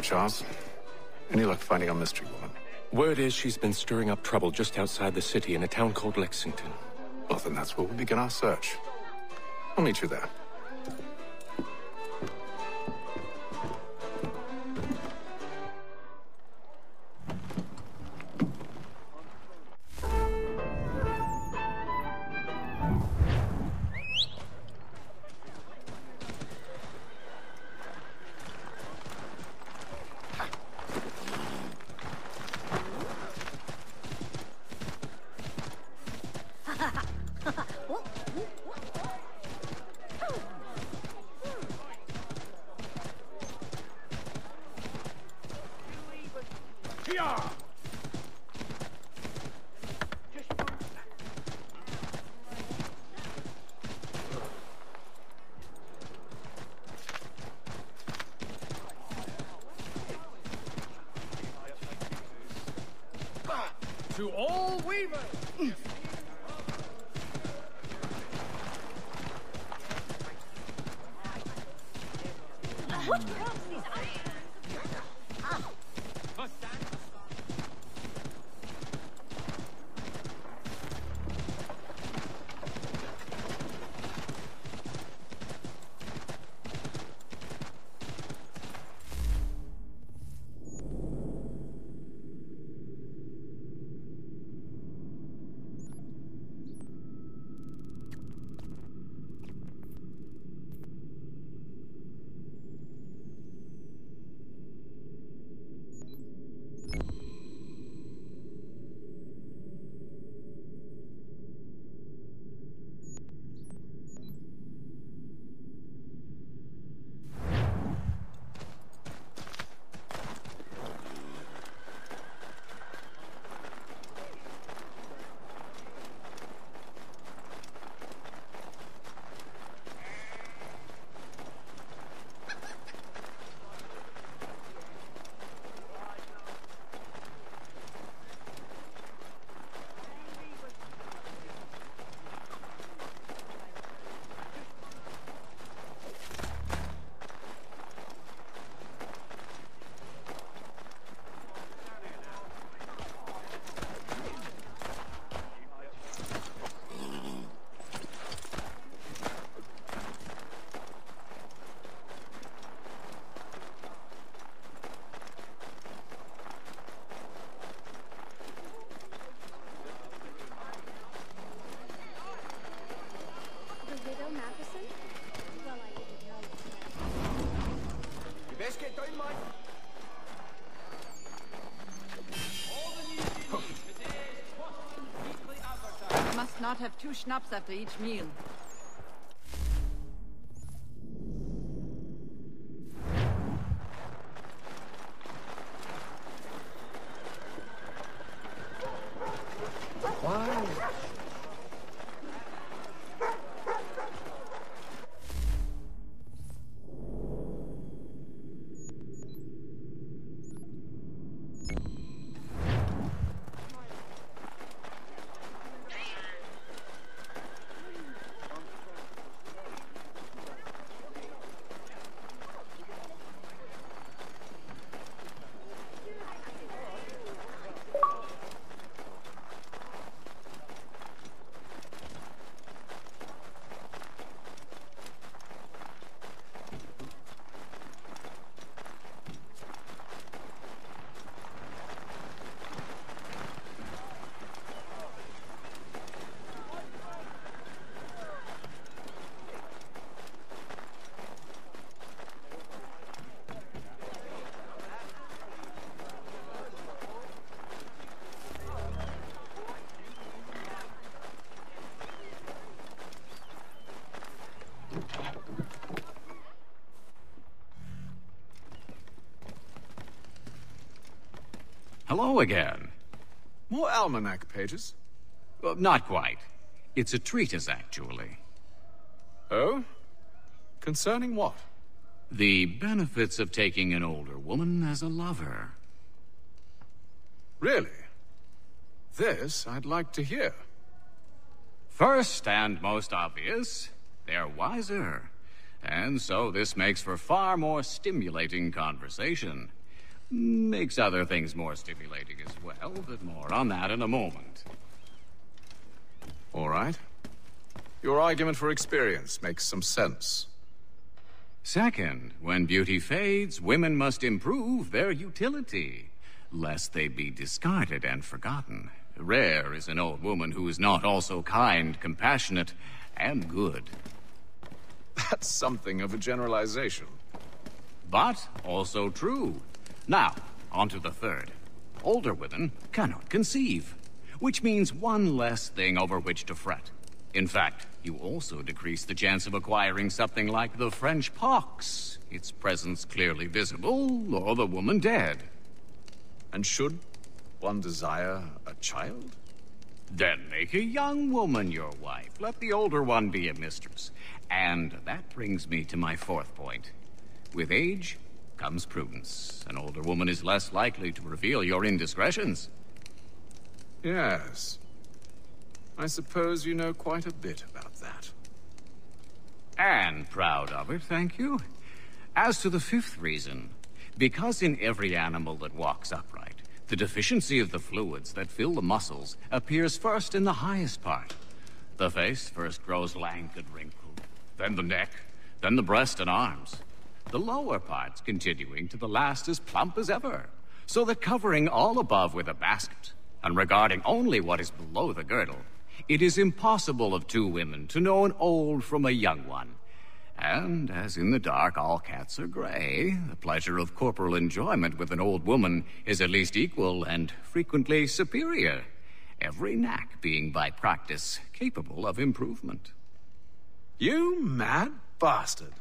Charles. Any luck finding our mystery woman? Word is she's been stirring up trouble just outside the city in a town called Lexington. Well, then that's where we'll begin our search. I'll meet you there. To all weavers! What drops these Must not have 2 schnapps after each meal. Hello again. More almanac pages? Not quite. It's a treatise, actually. Oh? Concerning what? The benefits of taking an older woman as a lover. Really? This I'd like to hear. First and most obvious, they're wiser. And so this makes for far more stimulating conversation. makes other things more stimulating as well, but more on that in a moment. All right. Your argument for experience makes some sense. Second, when beauty fades, women must improve their utility, lest they be discarded and forgotten. Rare is an old woman who is not also kind, compassionate, and good. That's something of a generalization. But also true. Now, on to the third. Older women cannot conceive, which means one less thing over which to fret. In fact, you also decrease the chance of acquiring something like the French pox, its presence clearly visible, or the woman dead. And should one desire a child? Then make a young woman your wife. Let the older one be a mistress. And that brings me to my fourth point. With age comes prudence. An older woman is less likely to reveal your indiscretions. Yes. I suppose you know quite a bit about that. And proud of it, thank you. As to the fifth reason, because in every animal that walks upright, the deficiency of the fluids that fill the muscles appears first in the highest part. The face first grows lank and wrinkled, then the neck, then the breast and arms. The lower parts continuing to the last as plump as ever, so that covering all above with a basket, and regarding only what is below the girdle, it is impossible of two women to know an old from a young one. And as in the dark all cats are gray, the pleasure of corporal enjoyment with an old woman is at least equal and frequently superior, every knack being by practice capable of improvement. You mad bastard.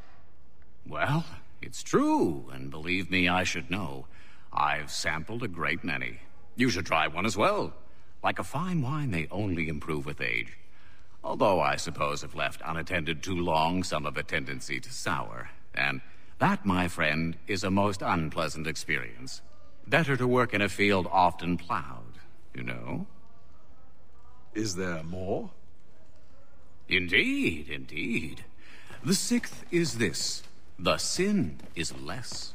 Well, it's true, and believe me, I should know. I've sampled a great many. You should try one as well. Like a fine wine, they only improve with age. Although I suppose if left unattended too long, some have a tendency to sour. And that, my friend, is a most unpleasant experience. Better to work in a field often plowed, you know? Is there more? Indeed, indeed. The sixth is this. The sin is less.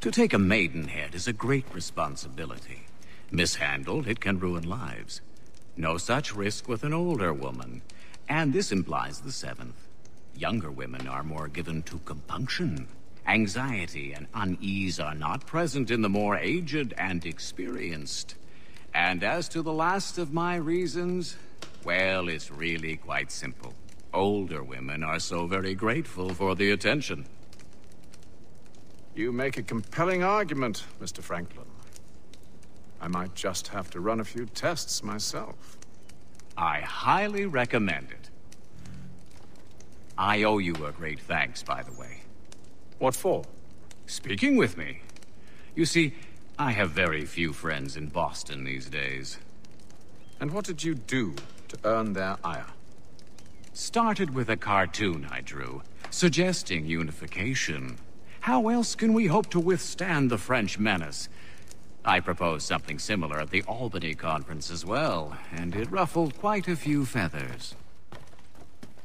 To take a maidenhead is a great responsibility. Mishandled, it can ruin lives. No such risk with an older woman. And this implies the seventh. Younger women are more given to compunction. Anxiety and unease are not present in the more aged and experienced. And as to the last of my reasons, well, it's really quite simple. Older women are so very grateful for the attention. You make a compelling argument, Mr. Franklin. I might just have to run a few tests myself. I highly recommend it. I owe you a great thanks, by the way. What for? Speaking with me. You see, I have very few friends in Boston these days. And what did you do to earn their ire? Started with a cartoon I drew, suggesting unification. How else can we hope to withstand the French menace? I proposed something similar at the Albany conference as well, and it ruffled quite a few feathers.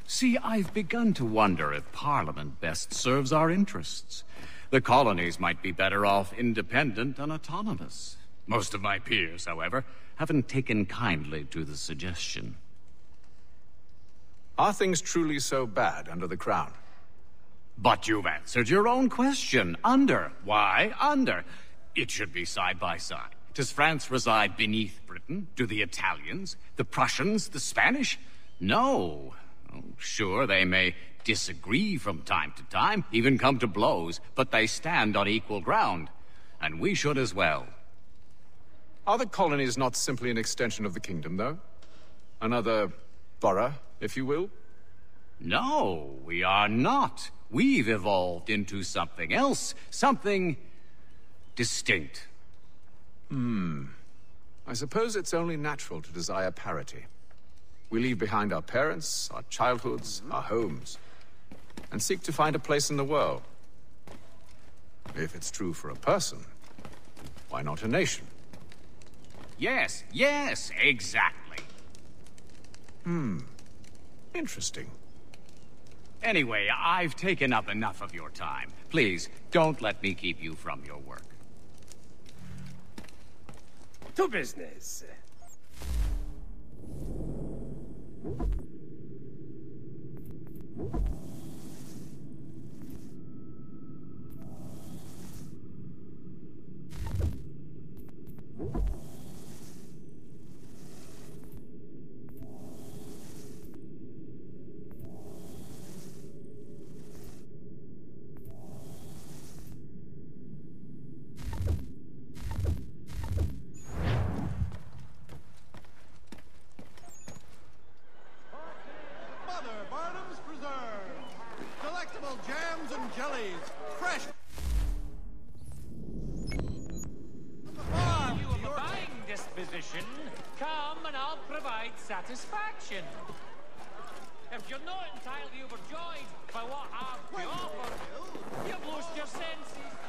See, I've begun to wonder if Parliament best serves our interests. The colonies might be better off independent and autonomous. Most of my peers, however, haven't taken kindly to the suggestion. Are things truly so bad under the Crown? But you've answered your own question. Under. Why under? It should be side by side. Does France reside beneath Britain? Do the Italians, the Prussians, the Spanish? No. Oh, sure, they may disagree from time to time, even come to blows, but they stand on equal ground. And we should as well. Are the colonies not simply an extension of the kingdom, though? Another borough, if you will? No, we are not. We've evolved into something else, something distinct. I suppose it's only natural to desire parity. We leave behind our parents, our childhoods, our homes, and seek to find a place in the world. If it's true for a person, why not a nation? Yes, exactly. Interesting. Anyway, I've taken up enough of your time. Please, don't let me keep you from your work. To business. Mother Barnum's Preserve. Delectable jams and jellies. Fresh. Farm You to have a your buying disposition. Come and I'll provide satisfaction. If you're not entirely overjoyed by what I've to offer, you've lost your senses.